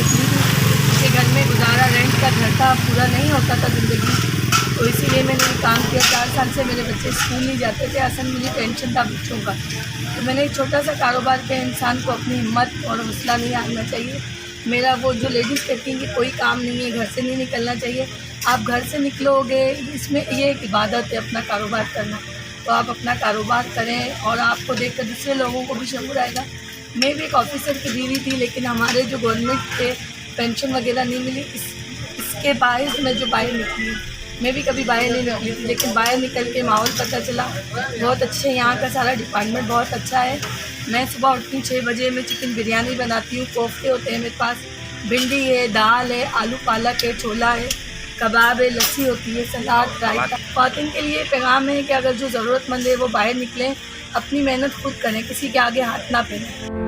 निकली थी कि घर में गुजारा, रेंट का घर था, पूरा नहीं होता था ज़िंदगी, तो इसीलिए मैंने ये काम किया। 4 साल से मेरे बच्चे स्कूल नहीं जाते थे, असल मुझे टेंशन था बच्चों का। तो मैंने एक छोटा सा कारोबार किया। इंसान को अपनी हिम्मत और हौसला नहीं हारना चाहिए। मेरा वो जो लेडीज़ कहती हैं कि कोई काम नहीं है, घर से नहीं निकलना चाहिए, आप घर से निकलोगे, इसमें ये एक इबादत है अपना कारोबार करना। तो आप अपना कारोबार करें और आपको देखकर दूसरे लोगों को भी शऊर आएगा। मैं भी एक ऑफिसर की बीवी थी, लेकिन हमारे जो गवर्नमेंट के पेंशन वगैरह नहीं मिली, इसके बायस मैं जो बाहर निकली। मैं भी कभी बाहर नहीं निकली थी, लेकिन बाहर निकल के माहौल पता चला बहुत अच्छे, यहाँ का सारा डिपार्टमेंट बहुत अच्छा है। मैं सुबह उठती हूँ 6 बजे, मैं चिकन बिरयानी बनाती हूँ, कोफ्ते होते हैं मेरे पास, भिंडी है, दाल है, आलू पालक है, छोला है, कबाब है, लस्सी होती है, सलाद, रायता। ख़वातीन के लिए पैगाम है कि अगर जो ज़रूरतमंद है वो बाहर निकलें, अपनी मेहनत खुद करें, किसी के आगे हाथ ना फैलाएं।